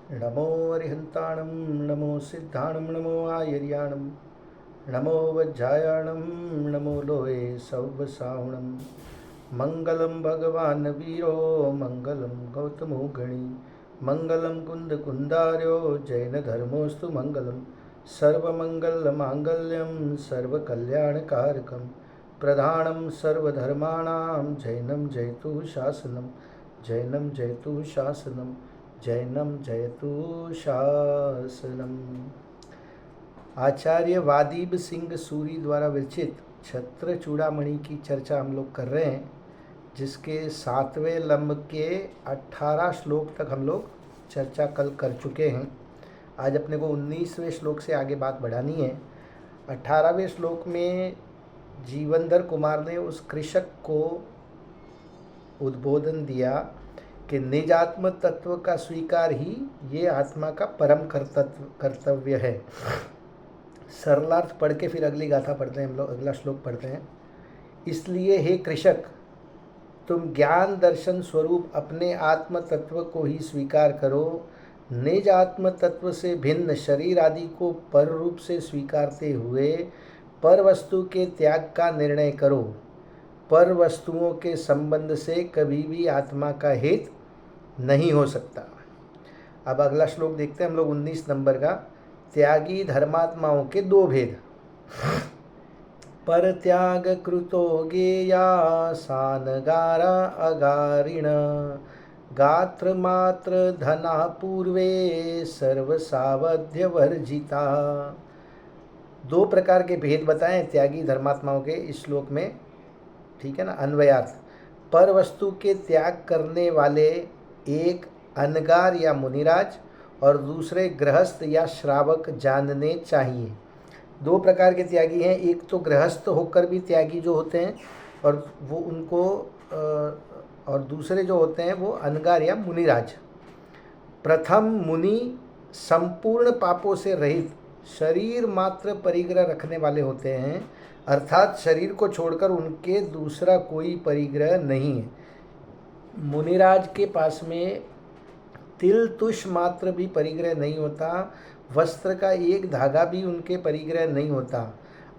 नमो अरिहन्ताणं नमो सिद्धाणं नमो आयर्याणं नमो वज्रायाणं नमो लोहे सौवसाहुणं मङ्गलं भगवान् वीरो मङ्गलं गौतमो गणी मङ्गलं कुन्दकुन्दार्यो जैनधर्मोऽस्तु मङ्गलं सर्वमङ्गलमाङ्गल्यं सर्वकल्याणकारकं प्रधानं सर्वधर्माणां जैनं जयतु शासनं जैनं जयतु शासनं जैनम जयतु शासनम। आचार्य वादीब सिंह सूरी द्वारा विरचित छत्र चूड़ामणि की चर्चा हम लोग कर रहे हैं, जिसके 7वें लंब के 18 श्लोक तक हम लोग चर्चा कल कर चुके हैं। आज अपने को 19वें श्लोक से आगे बात बढ़ानी है। 18वें श्लोक में जीवनधर कुमार ने उस कृषक को उद्बोधन दिया कि निजात्म तत्व का स्वीकार ही ये आत्मा का परम कर्तव्य है। सरलार्थ पढ़ के फिर अगली गाथा पढ़ते हैं हम लोग, अगला श्लोक पढ़ते हैं। इसलिए हे कृषक, तुम ज्ञान दर्शन स्वरूप अपने आत्म तत्व को ही स्वीकार करो। निज आत्म तत्व से भिन्न शरीर आदि को पर रूप से स्वीकारते हुए पर वस्तु के त्याग का निर्णय करो। पर वस्तुओं के संबंध से कभी भी आत्मा का हित नहीं हो सकता। अब अगला श्लोक देखते हैं हम लोग 19 नंबर का। त्यागी धर्मात्माओं के दो भेद। पर त्याग कृतो गेया सानगारा अगारिण गात्र मात्र धना पूर्वे सर्व सावध्य वर्जिता। दो प्रकार के भेद बताएं त्यागी धर्मात्माओं के इस श्लोक में, ठीक है ना। अन्वयार्थ, पर वस्तु के त्याग करने वाले एक अनगार या मुनिराज और दूसरे गृहस्थ या श्रावक जानने चाहिए। दो प्रकार के त्यागी हैं, एक तो गृहस्थ होकर भी त्यागी जो होते हैं और वो उनको और दूसरे जो होते हैं वो अनगार या मुनिराज। प्रथम मुनि संपूर्ण पापों से रहित शरीर मात्र परिग्रह रखने वाले होते हैं, अर्थात शरीर को छोड़कर उनके दूसरा कोई परिग्रह नहीं है। मुनिराज के पास में तिल तुष मात्र भी परिग्रह नहीं होता, वस्त्र का एक धागा भी उनके परिग्रह नहीं होता।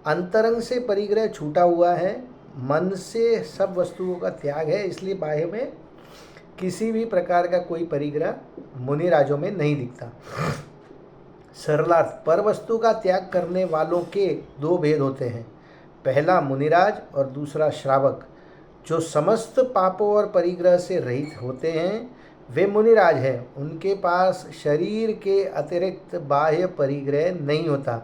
अंतरंग से परिग्रह छूटा हुआ है, मन से सब वस्तुओं का त्याग है, इसलिए बाह्य में किसी भी प्रकार का कोई परिग्रह मुनिराजों में नहीं दिखता। सरलार्थ, पर वस्तु का त्याग करने वालों के दो भेद होते हैं, पहला मुनिराज और दूसरा श्रावक। जो समस्त पापों और परिग्रह से रहित होते हैं वे मुनिराज हैं। उनके पास शरीर के अतिरिक्त बाह्य परिग्रह नहीं होता,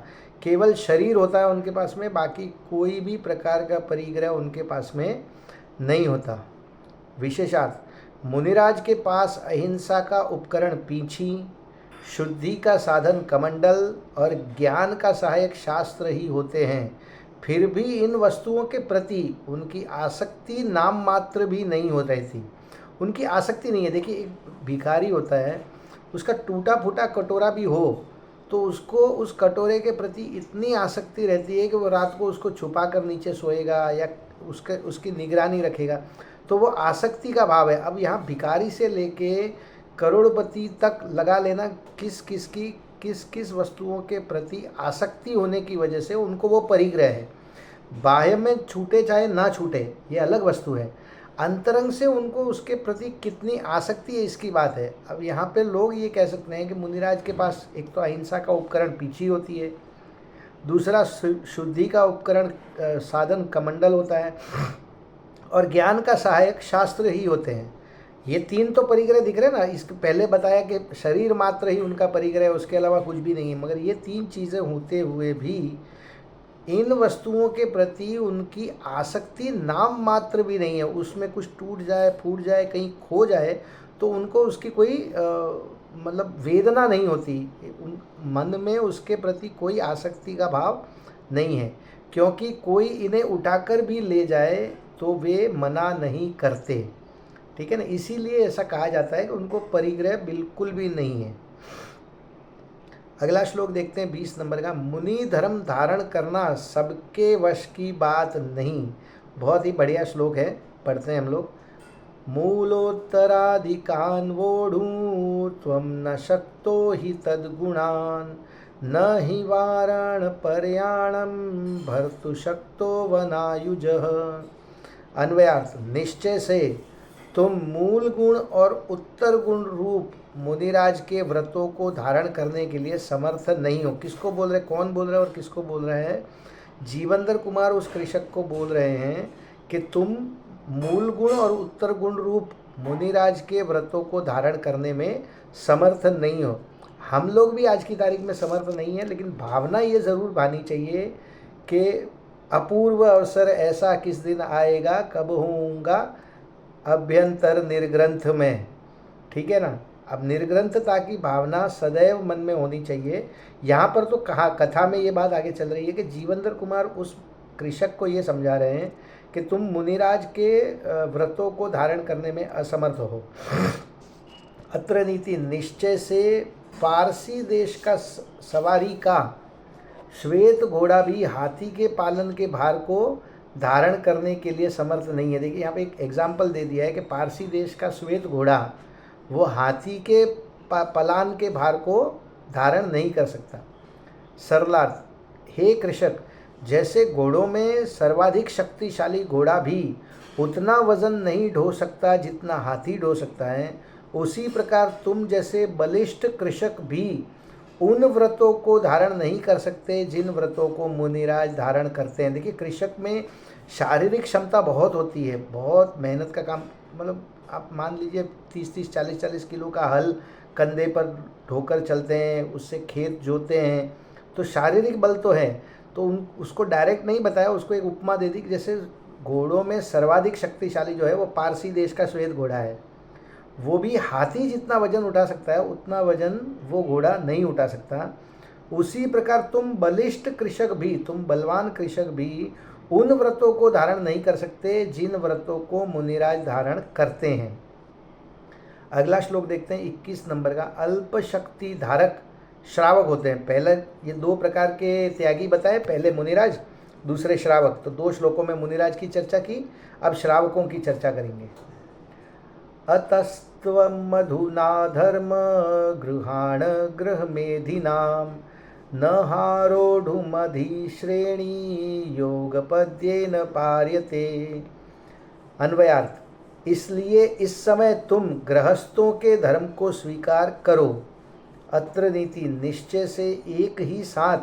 केवल शरीर होता है उनके पास में, बाकी कोई भी प्रकार का परिग्रह उनके पास में नहीं होता। विशेषार्थ, मुनिराज के पास अहिंसा का उपकरण पींछी, शुद्धि का साधन कमंडल और ज्ञान का सहायक शास्त्र ही होते हैं। फिर भी इन वस्तुओं के प्रति उनकी आसक्ति नाम मात्र भी नहीं हो रही थी। उनकी आसक्ति नहीं है। देखिए, एक भिखारी होता है, उसका टूटा फूटा कटोरा भी हो तो उसको उस कटोरे के प्रति इतनी आसक्ति रहती है कि वो रात को उसको छुपा कर नीचे सोएगा या उसकी निगरानी रखेगा, तो वो आसक्ति का भाव है। अब यहाँ भिखारी से लेके करोड़पति तक लगा लेना किस किस वस्तुओं के प्रति आसक्ति होने की वजह से उनको वो परिग्रह है। बाह्य में छूटे चाहे ना छूटे ये अलग वस्तु है, अंतरंग से उनको उसके प्रति कितनी आसक्ति है इसकी बात है। अब यहाँ पे लोग ये कह सकते हैं कि मुनिराज के पास एक तो अहिंसा का उपकरण पीछी होती है, दूसरा शुद्धि का उपकरण साधन कमंडल होता है और ज्ञान का सहायक शास्त्र ही होते हैं। ये तीन तो परिग्रह दिख रहे ना। इसके पहले बताया कि शरीर मात्र ही उनका परिग्रह है, उसके अलावा कुछ भी नहीं है। मगर ये तीन चीज़ें होते हुए भी इन वस्तुओं के प्रति उनकी आसक्ति नाम मात्र भी नहीं है। उसमें कुछ टूट जाए, फूट जाए, कहीं खो जाए तो उनको उसकी कोई मतलब वेदना नहीं होती। मन में उसके प्रति कोई आसक्ति का भाव नहीं है, क्योंकि कोई इन्हें उठाकर भी ले जाए तो वे मना नहीं करते, ठीक है ना। इसीलिए ऐसा कहा जाता है कि उनको परिग्रह बिल्कुल भी नहीं है। अगला श्लोक देखते हैं 20 नंबर का। मुनि धर्म धारण करना सबके वश की बात नहीं। बहुत ही बढ़िया श्लोक है, पढ़ते हैं हम लोग। मूलोत्तराधिकान् वोढुं त्वं न शक्तो हि तद्गुणान् न हि वाराणपर्याणं भर्तु शक्तो वनायुजः। अन्वयार्थ, निश्चय से तुम मूल गुण और उत्तर गुण रूप मुनिराज के व्रतों को धारण करने के लिए समर्थ नहीं हो। किसको बोल रहे, कौन बोल रहे हैं और किसको बोल रहे हैं? जीवंदर कुमार उस कृषक को बोल रहे हैं कि तुम मूल गुण और उत्तर गुण रूप मुनिराज के व्रतों को धारण करने में समर्थ नहीं हो। हम लोग भी आज की तारीख में समर्थ नहीं है, लेकिन भावना ये ज़रूर भानी चाहिए कि अपूर्व अवसर ऐसा किस दिन आएगा, कब होऊंगा अभ्यंतर निर्ग्रंथ में। ठीक है ना। अब निर्ग्रंथता की भावना सदैव मन में होनी चाहिए। यहाँ पर तो कथा में ये बात आगे चल रही है कि जीवंदर कुमार उस कृषक को ये समझा रहे हैं कि तुम मुनिराज के व्रतों को धारण करने में असमर्थ हो। अत्र नीति, निश्चय से पारसी देश का सवारी का श्वेत घोड़ा भी हाथी के पालन के भार को धारण करने के लिए समर्थ नहीं है। देखिए यहाँ पे एक एग्जाम्पल दे दिया है कि पारसी देश का श्वेत घोड़ा वो हाथी के पलान के भार को धारण नहीं कर सकता। सरलार्थ, हे कृषक, जैसे घोड़ों में सर्वाधिक शक्तिशाली घोड़ा भी उतना वजन नहीं ढो सकता जितना हाथी ढो सकता है, उसी प्रकार तुम जैसे बलिष्ठ कृषक भी उन व्रतों को धारण नहीं कर सकते जिन व्रतों को मुनिराज धारण करते हैं। देखिए कृषक में शारीरिक क्षमता बहुत होती है, बहुत मेहनत का काम, मतलब आप मान लीजिए 30-30, 40-40 किलो का हल कंधे पर ढोकर चलते हैं, उससे खेत जोते हैं, तो शारीरिक बल तो है। तो उसको डायरेक्ट नहीं बताया, उसको एक उपमा दे दी कि जैसे घोड़ों में सर्वाधिक शक्तिशाली जो है वो पारसी देश का श्वेत घोड़ा है, वो भी हाथी जितना वजन उठा सकता है उतना वजन वो घोड़ा नहीं उठा सकता। उसी प्रकार तुम बलिष्ठ कृषक भी, तुम बलवान कृषक भी उन व्रतों को धारण नहीं कर सकते जिन व्रतों को मुनिराज धारण करते हैं। अगला श्लोक देखते हैं 21 नंबर का। अल्प शक्ति धारक श्रावक होते हैं। पहले ये 2 प्रकार के त्यागी बताए, पहले मुनिराज, दूसरे श्रावक। तो 2 श्लोकों में मुनिराज की चर्चा की, अब श्रावकों की चर्चा करेंगे। अतस्त्वं मधुना धर्म गृहाण गृह मेधिनाम न हारोढ़ुमधिश्रेणी योगपद्येन पार्यते। अन्वयार्थ, इसलिए इस समय तुम गृहस्थों के धर्म को स्वीकार करो। अत्र नीति, निश्चय से एक ही साथ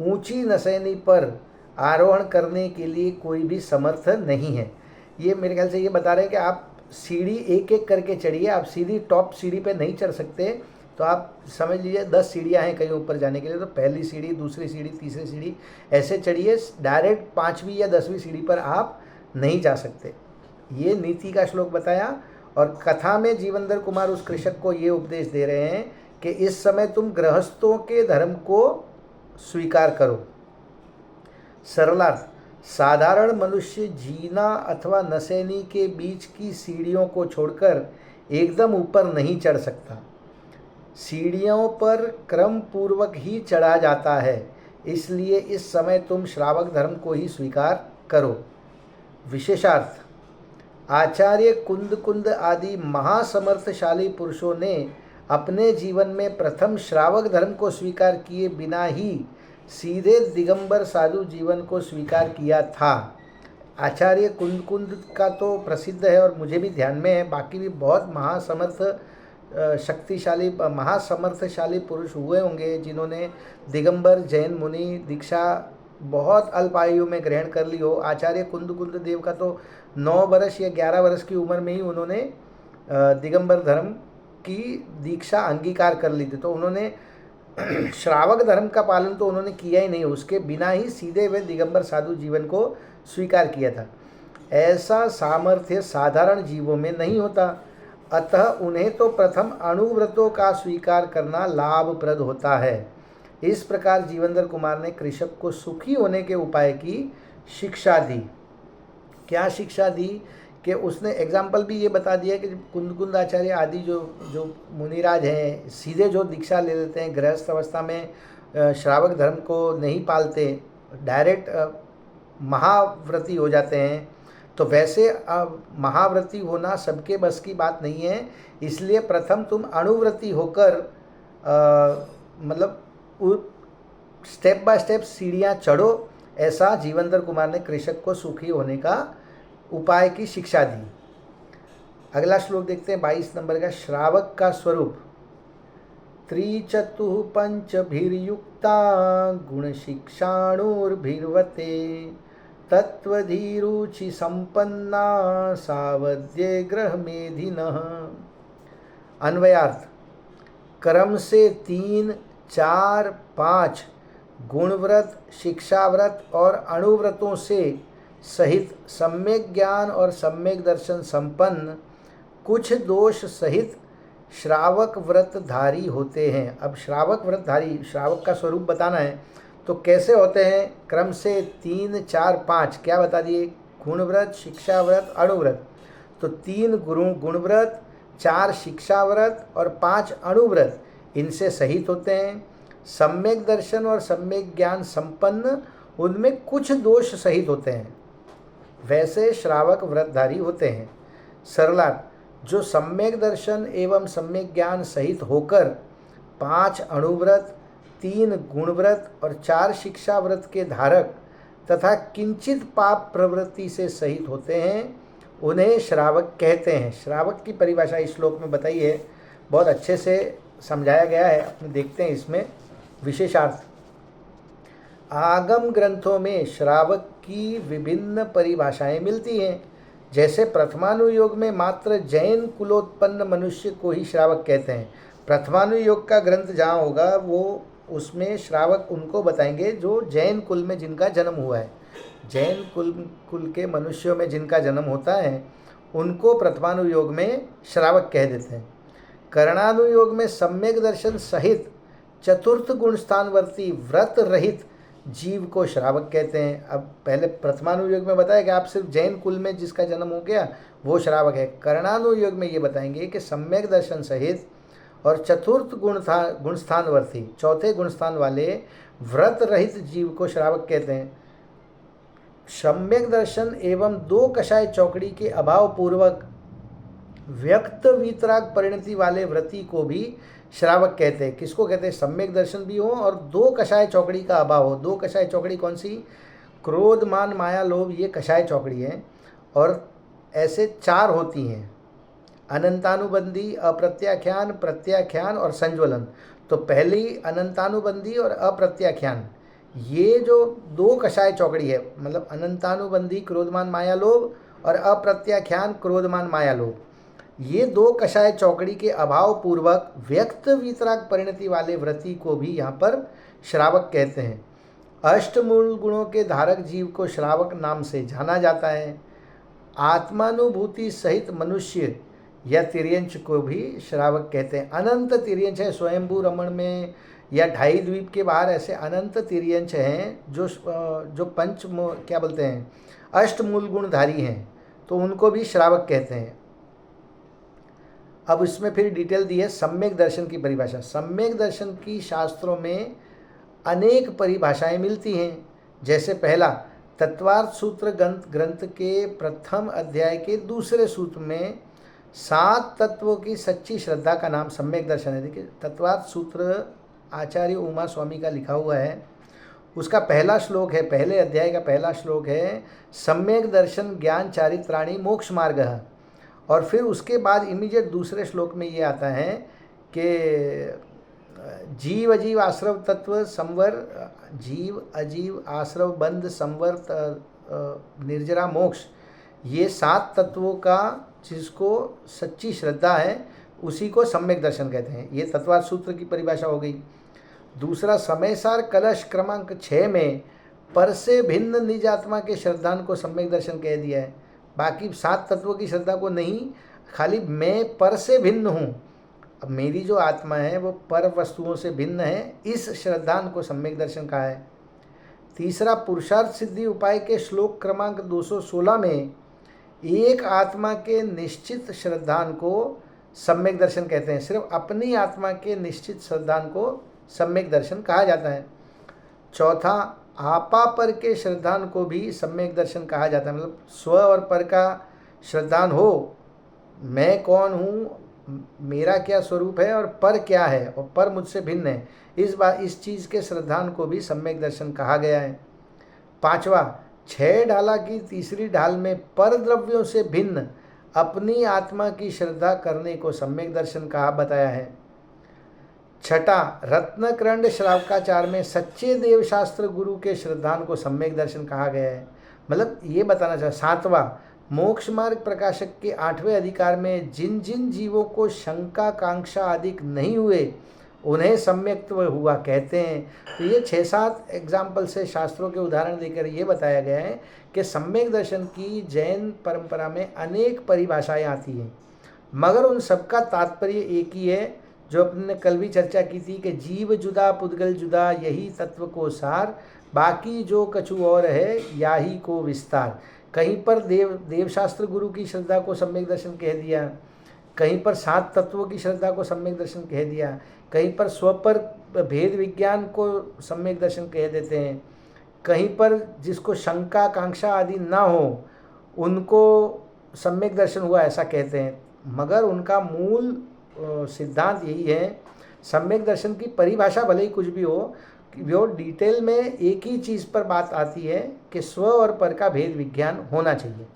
ऊंची नसैनी पर आरोहण करने के लिए कोई भी समर्थ नहीं है। ये मेरे ख्याल से ये बता रहे हैं कि आप सीढ़ी एक एक करके चढ़िए, आप सीधी टॉप सीढ़ी पे नहीं चढ़ सकते। तो आप समझ लीजिए 10 सीढ़ियाँ हैं कहीं ऊपर जाने के लिए, तो पहली सीढ़ी, दूसरी सीढ़ी, तीसरी सीढ़ी, ऐसे चढ़िए। डायरेक्ट 5वीं या 10वीं सीढ़ी पर आप नहीं जा सकते। ये नीति का श्लोक बताया। और कथा में जीवंदर कुमार उस कृषक को ये उपदेश दे रहे हैं कि इस समय तुम गृहस्थों के धर्म को स्वीकार करो। सरलार्थ, साधारण मनुष्य जीना अथवा नसैनी के बीच की सीढ़ियों को छोड़कर एकदम ऊपर नहीं चढ़ सकता। सीढ़ियों पर क्रम पूर्वक ही चढ़ा जाता है, इसलिए इस समय तुम श्रावक धर्म को ही स्वीकार करो। विशेषार्थ, आचार्य कुंद आदि महासमर्थशाली पुरुषों ने अपने जीवन में प्रथम श्रावक धर्म को स्वीकार किए बिना ही सीधे दिगंबर साधु जीवन को स्वीकार किया था। आचार्य कुंद का तो प्रसिद्ध है और मुझे भी ध्यान में है, बाकी भी बहुत महासमर्थशाली पुरुष हुए होंगे जिन्होंने दिगंबर जैन मुनि दीक्षा बहुत अल्प आयु में ग्रहण कर ली हो। आचार्य कुंद देव का तो 9 वर्ष या 11 वर्ष की उम्र में ही उन्होंने दिगंबर धर्म की दीक्षा अंगीकार कर ली थी। तो उन्होंने श्रावक धर्म का पालन तो उन्होंने किया ही नहीं, उसके बिना ही सीधे वे दिगंबर साधु जीवन को स्वीकार किया था। ऐसा सामर्थ्य साधारण जीवों में नहीं होता, अतः उन्हें तो प्रथम अणुव्रतों का स्वीकार करना लाभप्रद होता है। इस प्रकार जीवंदर कुमार ने कृषक को सुखी होने के उपाय की शिक्षा दी। क्या शिक्षा दी कि उसने एग्जाम्पल भी ये बता दिया कि कुंद आचार्य आदि जो मुनिराज हैं, सीधे जो दीक्षा ले लेते हैं, गृहस्थ अवस्था में श्रावक धर्म को नहीं पालते, डायरेक्ट महाव्रती हो जाते हैं, तो वैसे महाव्रती होना सबके बस की बात नहीं है, इसलिए प्रथम तुम अणुव्रती होकर मतलब स्टेप बाय स्टेप सीढ़ियाँ चढ़ो। ऐसा जीवंतर कुमार ने कृषक को सुखी होने का उपाय की शिक्षा दी। अगला श्लोक देखते हैं 22 नंबर का, श्रावक का स्वरूप। त्रिचतुः पंचभिर्युक्ता गुणशिक्षाणुर्भिर्वते तत्त्वधीरुचि संपन्ना सावध्ये ग्रहमेधिनः। अन्वयार्थ, क्रम से 3, 4, 5 गुणव्रत, शिक्षाव्रत और अणुव्रतों से सहित सम्यक ज्ञान और सम्यक दर्शन संपन्न, कुछ दोष सहित श्रावक व्रतधारी होते हैं। अब श्रावक व्रतधारी, श्रावक का स्वरूप बताना है तो कैसे होते हैं? क्रम से 3, 4, 5 क्या बता दिए? गुणव्रत, शिक्षाव्रत, अणुव्रत। तो 3 गुणव्रत, 4 शिक्षाव्रत और 5 अणुव्रत इनसे सहित होते हैं। सम्यक दर्शन और सम्यक ज्ञान संपन्न, उनमें कुछ दोष सहित होते हैं, वैसे श्रावक व्रतधारी होते हैं। सरलार्थ, जो सम्यक दर्शन एवं सम्यक ज्ञान सहित होकर 5 अणुव्रत, 3 गुणव्रत और 4 शिक्षाव्रत के धारक तथा किंचित पाप प्रवृत्ति से सहित होते हैं, उन्हें श्रावक कहते हैं। श्रावक की परिभाषा इस श्लोक में बताई है, बहुत अच्छे से समझाया गया है। अपने देखते हैं इसमें विशेषार्थ। आगम ग्रंथों में श्रावक की विभिन्न परिभाषाएं मिलती हैं। जैसे प्रथमानुयोग में मात्र जैन कुलोत्पन्न मनुष्य को ही श्रावक कहते हैं। प्रथमानुयोग का ग्रंथ जहाँ होगा वो उसमें श्रावक उनको बताएंगे जो जैन कुल में जिनका जन्म हुआ है। जैन कुल के मनुष्यों में जिनका जन्म होता है उनको प्रथमानुयोग में श्रावक कह देते हैं। करणानुयोग में सम्यक दर्शन सहित चतुर्थ गुण स्थानवर्ती व्रत रहित जीव को श्रावक कहते हैं। अब पहले प्रथमानुयोग में बताया कि आप सिर्फ जैन कुल में जिसका जन्म हो गया वो श्रावक है। करणानुयोग में ये बताएंगे कि सम्यक दर्शन सहित और चतुर्थ गुण स्थानवर्ती, चौथे गुणस्थान वाले व्रत रहित जीव को श्रावक कहते हैं। सम्यक दर्शन एवं 2 कषाय चौकड़ी के अभाव पूर्वक व्यक्त वीतराग परिणति वाले व्रती को भी श्रावक कहते हैं। किसको कहते हैं? सम्यक दर्शन भी हो और 2 कषाय चौकड़ी का अभाव हो। 2 कषाय चौकड़ी कौन सी? क्रोध, मान, माया, लोभ, ये कषाय चौकड़ी है। और ऐसे 4 होती हैं, अनंतानुबंधी, अप्रत्याख्यान, प्रत्याख्यान और संज्वलन। तो पहली अनंतानुबंधी और अप्रत्याख्यान, ये जो 2 कषाय चौकड़ी है, मतलब अनंतानुबंधी क्रोधमान माया लोभ और अप्रत्याख्यान क्रोधमान माया लोभ, ये 2 कषाय चौकड़ी के अभाव पूर्वक व्यक्त वीतराग परिणति वाले व्रती को भी यहाँ पर श्रावक कहते हैं। अष्टमूल गुणों के धारक जीव को श्रावक नाम से जाना जाता है। आत्मानुभूति सहित मनुष्य या तिर्यंच को भी श्रावक कहते हैं। अनंत तिर्यंच है, स्वयंभू रमण में या ढाई द्वीप के बाहर ऐसे अनंत तिर्यंच हैं जो क्या बोलते हैं, अष्टमूल गुणधारी हैं, तो उनको भी श्रावक कहते हैं। अब इसमें फिर डिटेल दी है सम्यक दर्शन की परिभाषा। सम्यक दर्शन की शास्त्रों में अनेक परिभाषाएं मिलती हैं। जैसे पहला, तत्वार्थ सूत्र ग्रंथ के प्रथम अध्याय के दूसरे सूत्र में 7 तत्वों की सच्ची श्रद्धा का नाम सम्यक दर्शन है। देखिए, तत्वार्थ सूत्र आचार्य उमा स्वामी का लिखा हुआ है। उसका पहला श्लोक है, पहले अध्याय का पहला श्लोक है, सम्यक दर्शन ज्ञान चारित्राणी मोक्ष मार्ग। और फिर उसके बाद इमीडिएट दूसरे श्लोक में ये आता है कि जीव अजीव आश्रव तत्व संवर, जीव अजीव आश्रव बंध संवर निर्जरा मोक्ष, ये 7 तत्वों का जिसको सच्ची श्रद्धा है उसी को सम्यक दर्शन कहते हैं। ये तत्वार्थ सूत्र की परिभाषा हो गई। दूसरा, समयसार कलश क्रमांक 6 में पर से भिन्न निज आत्मा के श्रद्धान को सम्यक दर्शन कह दिया है। बाकी 7 तत्वों की श्रद्धा को नहीं, खाली मैं पर से भिन्न हूँ, अब मेरी जो आत्मा है वो पर वस्तुओं से भिन्न है, इस श्रद्धान को सम्यक दर्शन कहा है। तीसरा, पुरुषार्थ सिद्धि उपाय के श्लोक क्रमांक 216 में एक आत्मा के निश्चित श्रद्धान को सम्यक दर्शन कहते हैं। सिर्फ अपनी आत्मा के निश्चित श्रद्धान को सम्यक दर्शन कहा जाता है। चौथा, आपा पर के श्रद्धान को भी सम्यक दर्शन कहा जाता है। मतलब स्व और पर का श्रद्धान हो, मैं कौन हूँ, मेरा क्या स्वरूप है और पर क्या है, और पर मुझसे भिन्न है, इस चीज़ के श्रद्धान को भी सम्यक दर्शन कहा गया है। पांचवा, 6 ढाला की तीसरी ढाल में पर द्रव्यों से भिन्न अपनी आत्मा की श्रद्धा करने को सम्यक दर्शन कहा बताया है। छठा, रत्नकरंड श्रावकाचार में सच्चे देवशास्त्र गुरु के श्रद्धान को सम्यक दर्शन कहा गया है। मतलब ये बताना चाह। सातवां, मोक्ष मार्ग प्रकाशक के 8वें अधिकार में जिन जिन जीवों को शंका कांक्षा आदि नहीं हुए उन्हें सम्यक्त्व हुआ कहते हैं। तो ये 6-7 एग्जाम्पल से शास्त्रों के उदाहरण देकर ये बताया गया है कि सम्यक दर्शन की जैन परंपरा में अनेक परिभाषाएं आती हैं, मगर उन सबका तात्पर्य एक ही है, जो अपने कल भी चर्चा की थी कि जीव जुदा पुद्गल जुदा, यही तत्व को सार, बाकी जो कछु और है याही को विस्तार। कहीं पर देवशास्त्र गुरु की श्रद्धा को सम्यक दर्शन कह दिया, कहीं पर 7 तत्वों की श्रद्धा को सम्यक दर्शन कह दिया, कहीं पर स्व पर भेद विज्ञान को सम्यक दर्शन कह देते हैं, कहीं पर जिसको शंका कांक्षा आदि ना हो उनको सम्यक दर्शन हुआ ऐसा कहते हैं। मगर उनका मूल सिद्धांत यही है, सम्यक दर्शन की परिभाषा भले ही कुछ भी हो, वो डिटेल में एक ही चीज़ पर बात आती है कि स्व और पर का भेद विज्ञान होना चाहिए।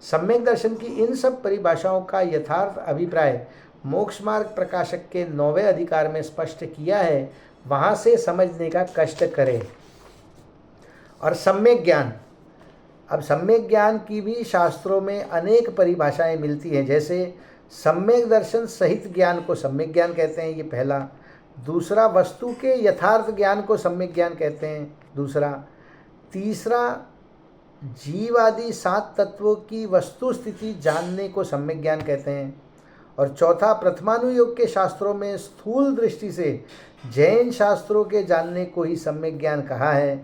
सम्यक दर्शन की इन सब परिभाषाओं का यथार्थ अभिप्राय मोक्ष मार्ग प्रकाशक के 9वें अधिकार में स्पष्ट किया है, वहाँ से समझने का कष्ट करें। और सम्यक ज्ञान, अब सम्यक ज्ञान की भी शास्त्रों में अनेक परिभाषाएं मिलती हैं। जैसे सम्यक दर्शन सहित ज्ञान को सम्यक ज्ञान कहते हैं, ये पहला। दूसरा, वस्तु के यथार्थ ज्ञान को सम्यक ज्ञान कहते हैं, दूसरा। तीसरा, जीव आदि 7 तत्वों की वस्तु स्थिति जानने को सम्यक ज्ञान कहते हैं। और चौथा, प्रथमानुयोग के शास्त्रों में स्थूल दृष्टि से जैन शास्त्रों के जानने को ही सम्यक ज्ञान कहा है।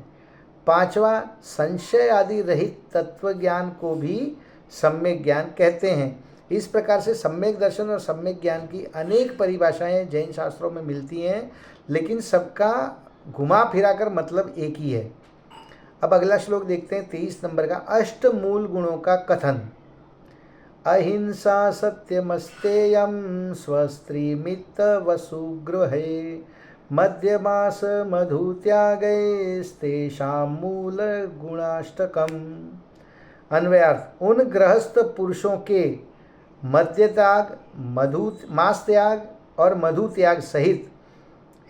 पांचवा, संशय आदि रहित तत्व ज्ञान को भी सम्यक ज्ञान कहते हैं। इस प्रकार से सम्यक दर्शन और सम्यक ज्ञान की अनेक परिभाषाएं जैन शास्त्रों में मिलती हैं, लेकिन सबका घुमा फिरा कर मतलब एक ही है। अब अगला श्लोक देखते हैं 23 नंबर का। अष्ट मूल गुणों का कथन। अहिंसा सत्यमस्तेयम स्वस्त्रीमित वसुगृहे मध्यमास मधु त्यागैस्तेषां मूल गुणाष्टकम। अन्वयार्थ, उन गृहस्थ पुरुषों के मद्य त्याग, मांस त्याग और मधु त्याग सहित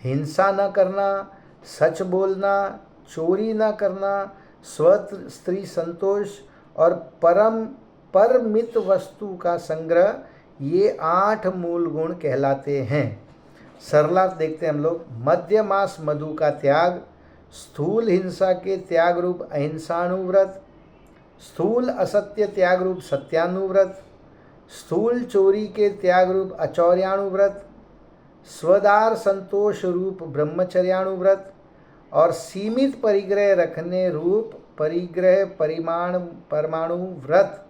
हिंसा न करना, सच बोलना, चोरी न करना, स्त्री संतोष और परमित वस्तु का संग्रह, ये 8 मूल गुण कहलाते हैं। सरलार्थ देखते हैं हम लोग। मद्य मांस मधु का त्याग, स्थूल हिंसा के त्याग रूप अहिंसानुव्रत, स्थूल असत्य त्याग रूप सत्यानुव्रत, स्थूल चोरी के त्याग रूप अचौर्यानुव्रत, स्वदार संतोष रूप ब्रह्मचर्यानुव्रत और सीमित परिग्रह रखने रूप परिग्रह परमाणु व्रत,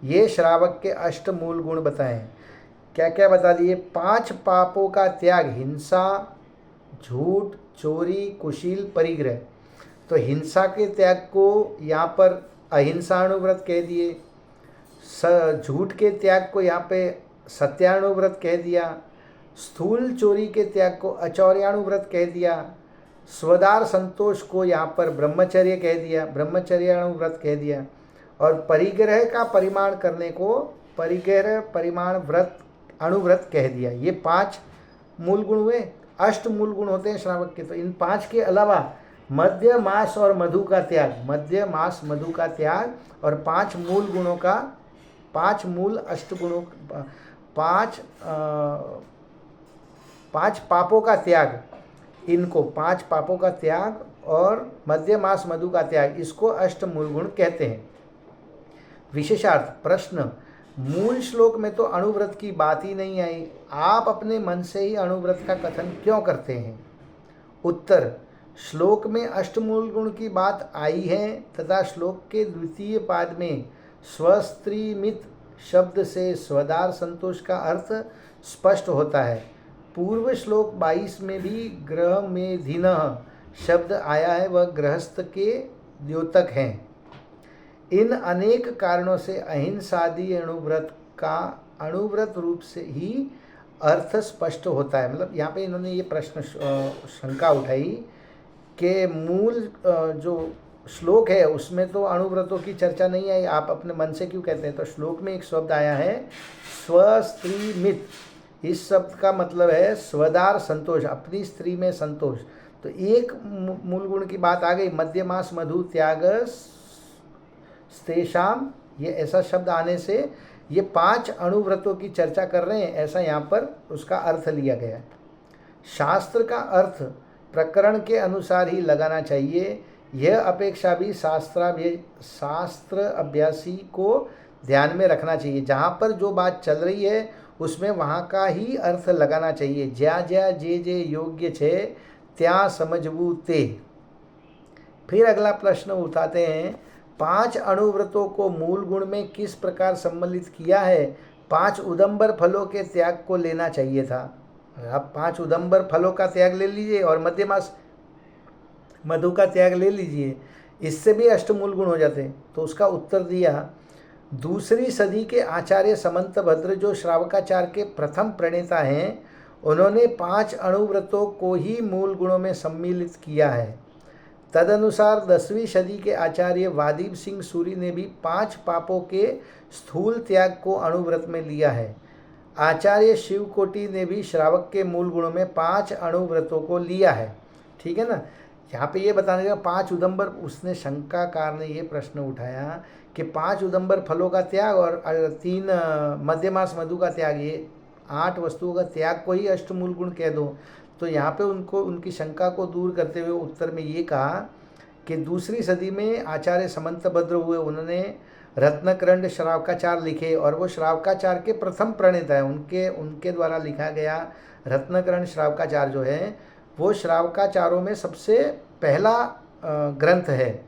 ये श्रावक के 8 मूल गुण बताएं। क्या क्या बता दिए? 5 पापों का त्याग, हिंसा, झूठ, चोरी, कुशील, परिग्रह। तो हिंसा के त्याग को यहाँ पर अहिंसानुव्रत कह दिए, झूठ के त्याग को यहाँ पे सत्यानुव्रत कह दिया, स्थूल चोरी के त्याग को अचौर्यानुव्रत कह दिया, स्वदार संतोष को यहाँ पर ब्रह्मचर्य कह दिया, ब्रह्मचर्यानुव्रत कह दिया, और परिग्रह का परिमाण करने को परिग्रह परिमाण व्रत अनुव्रत कह दिया। ये 5 मूल गुण हुए। 8 मूल गुण होते हैं श्रावक के। तो इन 5 के अलावा मद्य मांस और मधु का त्याग, मद्य मांस मधु का त्याग और 5 मूल गुणों का, 5 मूल अष्टगुणों, 5 पापों का त्याग, इनको 5 पापों का त्याग और मद्य मांस मधु का त्याग, इसको अष्ट मूल गुण कहते हैं। विशेषार्थ प्रश्न, मूल श्लोक में तो अणुव्रत की बात ही नहीं आई, आप अपने मन से ही अणुव्रत का कथन क्यों करते हैं? उत्तर, श्लोक में अष्टमूल गुण की बात आई है तथा श्लोक के द्वितीय पाद में स्वस्त्रीमित शब्द से स्वदार संतोष का अर्थ स्पष्ट होता है। पूर्व श्लोक 22 में भी ग्रह में धीनः शब्द आया है वह गृहस्थ के द्योतक हैं। इन अनेक कारणों से अहिंसादि अणुव्रत का अणुव्रत रूप से ही अर्थ स्पष्ट होता है। मतलब यहाँ पे इन्होंने ये प्रश्न शंका उठाई कि मूल जो श्लोक है उसमें तो अणुव्रतों की चर्चा नहीं आई, आप अपने मन से क्यों कहते हैं? तो श्लोक में एक शब्द आया है स्वस्त्रीमित। इस शब्द का मतलब है स्वदार संतोष, अपनी स्त्री में संतोष। तो एक मूल गुण की बात आ गई, मध्यमास मधु त्याग स्तेषाम, ये ऐसा शब्द आने से ये 5 अणुव्रतों की चर्चा कर रहे हैं, ऐसा यहाँ पर उसका अर्थ लिया गया है। शास्त्र का अर्थ प्रकरण के अनुसार ही लगाना चाहिए, यह अपेक्षा भी शास्त्र अभ्यासी को ध्यान में रखना चाहिए। जहाँ पर जो बात चल रही है उसमें वहाँ का ही अर्थ लगाना चाहिए। ज्या ज्या जे जे योग्य छे त्या समझवू ते। फिर अगला प्रश्न उठाते हैं, 5 अणुव्रतों को मूल गुण में किस प्रकार सम्मिलित किया है? 5 उदंबर फलों के त्याग को लेना चाहिए था। आप 5 उदंबर फलों का त्याग ले लीजिए और मध्यमास मधु का त्याग ले लीजिए, इससे भी अष्टमूल गुण हो जाते हैं। तो उसका उत्तर दिया, दूसरी सदी के आचार्य समंतभद्र जो श्रावकाचार के प्रथम प्रणेता हैं, उन्होंने 5 अणुव्रतों को ही मूल गुणों में सम्मिलित किया है। तदनुसार 10वीं सदी के आचार्य वादीप सिंह सूरी ने भी 5 पापों के स्थूल त्याग को अणुव्रत में लिया है। आचार्य शिवकोटि ने भी श्रावक के मूल गुणों में 5 अणुव्रतों को लिया है। ठीक है ना। यहाँ पे ये बताने का 5 उदंबर, उसने शंकाकार ने ये प्रश्न उठाया कि 5 उदंबर फलों का त्याग और 3 मध्यमास मधु का त्याग, ये 8 वस्तुओं का त्याग को ही अष्टमूल गुण कह दो। तो यहाँ पे उनको उनकी शंका को दूर करते हुए उत्तर में ये कहा कि दूसरी सदी में आचार्य समंतभद्र हुए, उन्होंने रत्नकरंड श्रावकाचार लिखे और वो श्रावकाचार के प्रथम प्रणेता है। उनके द्वारा लिखा गया रत्नकरंड श्रावकाचार जो है वो श्रावकाचारों में सबसे पहला ग्रंथ है।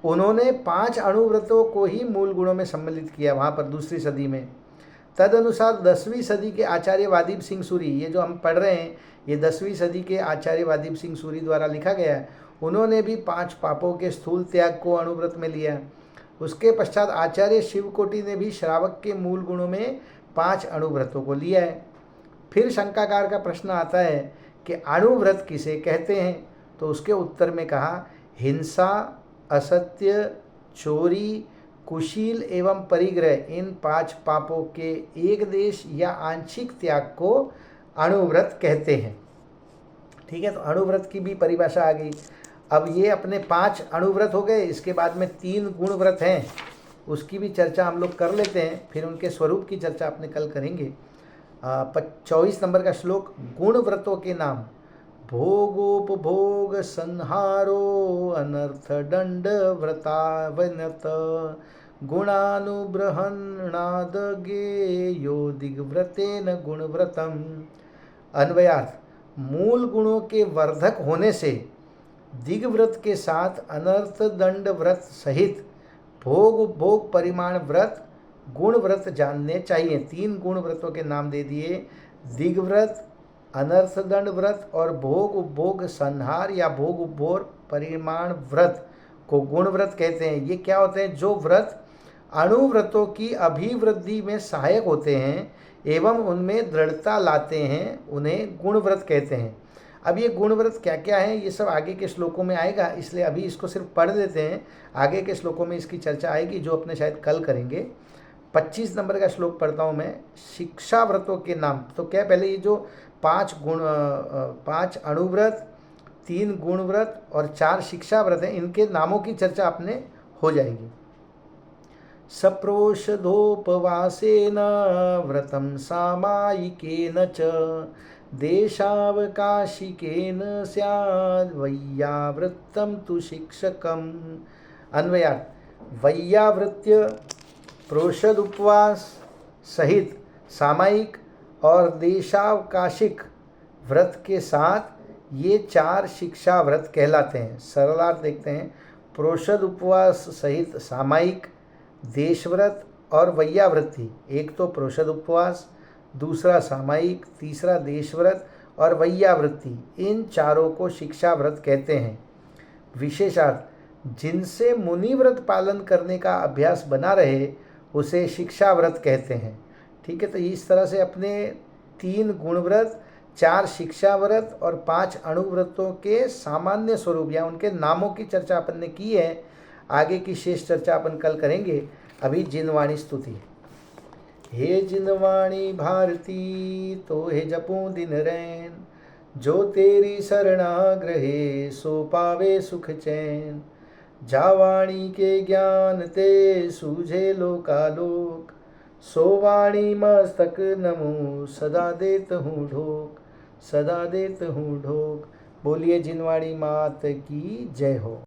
उन्होंने 5 अणुव्रतों को ही मूल गुणों में सम्मिलित किया वहाँ पर दूसरी सदी में। तदनुसार 10वीं सदी के आचार्य वादीप सिंह सूरी, ये जो हम पढ़ रहे हैं ये 10वीं सदी के आचार्य वादीप सिंह सूरी द्वारा लिखा गया है। उन्होंने भी 5 पापों के स्थूल त्याग को अणुव्रत में लिया। उसके पश्चात आचार्य शिवकोटि ने भी श्रावक के मूल गुणों में 5 अणुव्रतों को लिया है। फिर शंकाकार का प्रश्न आता है कि अणुव्रत किसे कहते हैं? तो उसके उत्तर में कहा, हिंसा, असत्य, चोरी, कुशील एवं परिग्रह, इन 5 पापों के एक देश या आंशिक त्याग को अणुव्रत कहते हैं। ठीक है, तो अणुव्रत की भी परिभाषा आ गई। अब ये अपने 5 अणुव्रत हो गए, इसके बाद में 3 गुणव्रत हैं, उसकी भी चर्चा हम लोग कर लेते हैं, फिर उनके स्वरूप की चर्चा अपने कल करेंगे। 24 नंबर का श्लोक, गुणव्रतों के नाम, भोगोपभोग संहारो अनर्थ दंड व्रतावनत गुणानुब्रहणाद गेयो दिग्व्रतेन गुणव्रतम। अन्वयार्थ, मूल गुणों के वर्धक होने से दिग्व्रत के साथ अनर्थ दंड व्रत सहित भोग परिमाण व्रत गुण व्रत जानने चाहिए। 3 गुण व्रतों के नाम दे दिए, दिग्व्रत, अनर्थ दंड व्रत और भोग उपभोग संहार या भोग उपभोग परिमाण व्रत को गुण व्रत कहते हैं। ये क्या होते हैं? जो व्रत अणुव्रतों की अभिवृद्धि में सहायक होते हैं एवं उनमें दृढ़ता लाते हैं, उन्हें गुण व्रत कहते हैं। अब ये गुण व्रत क्या क्या है ये सब आगे के श्लोकों में आएगा, इसलिए अभी इसको सिर्फ पढ़ देते हैं, आगे के श्लोकों में इसकी चर्चा आएगी जो अपने शायद कल करेंगे। 25 नंबर का श्लोक पढ़ता हूँ मैं, शिक्षा व्रतों के नाम। तो क्या पहले ये जो 5 अणुव्रत, 3 गुण व्रत और 4 शिक्षा व्रत हैं, इनके नामों की चर्चा अपने हो जाएगी। सप्रोषधोपवासेन व्रतं सामायिकेन च देशावकाशिकेन स्याद् वैयावृत्तं तु शिक्षकम्। अन्वयार्थ, वैयावृत्य, प्रोषद उपवास सहित सामायिक और देशावकाशिक व्रत के साथ ये 4 शिक्षा व्रत कहलाते हैं। सरलार्थ देखते हैं, प्रोषद उपवास सहित सामायिक, देशव्रत और वैयावृत्ति। एक तो प्रोषद उपवास, दूसरा सामायिक, तीसरा देशव्रत और वैयावृत्ति, इन चारों को शिक्षा व्रत कहते हैं। विशेषार्थ, जिनसे मुनि व्रत पालन करने का अभ्यास बना रहे उसे शिक्षा व्रत कहते हैं। ठीक है, तो इस तरह से अपने 3 गुण व्रत, 4 शिक्षा व्रत और 5 अणुव्रतों के सामान्य स्वरूप या उनके नामों की चर्चा अपन ने की है। आगे की शेष चर्चा अपन कल करेंगे। अभी जिनवाणी स्तुति। हे जिनवाणी भारती तो हे जपूं दिन रैन, जो तेरी शरणाग्रहे सो पावे सुख चैन। जावाणी के ज्ञान ते सूझे लोकालोक, सो वाणी मस्तक नमो सदा देत हूँ ढोक, सदा देत हूँ ढोक। बोलिए जिनवाणी मात की जय हो।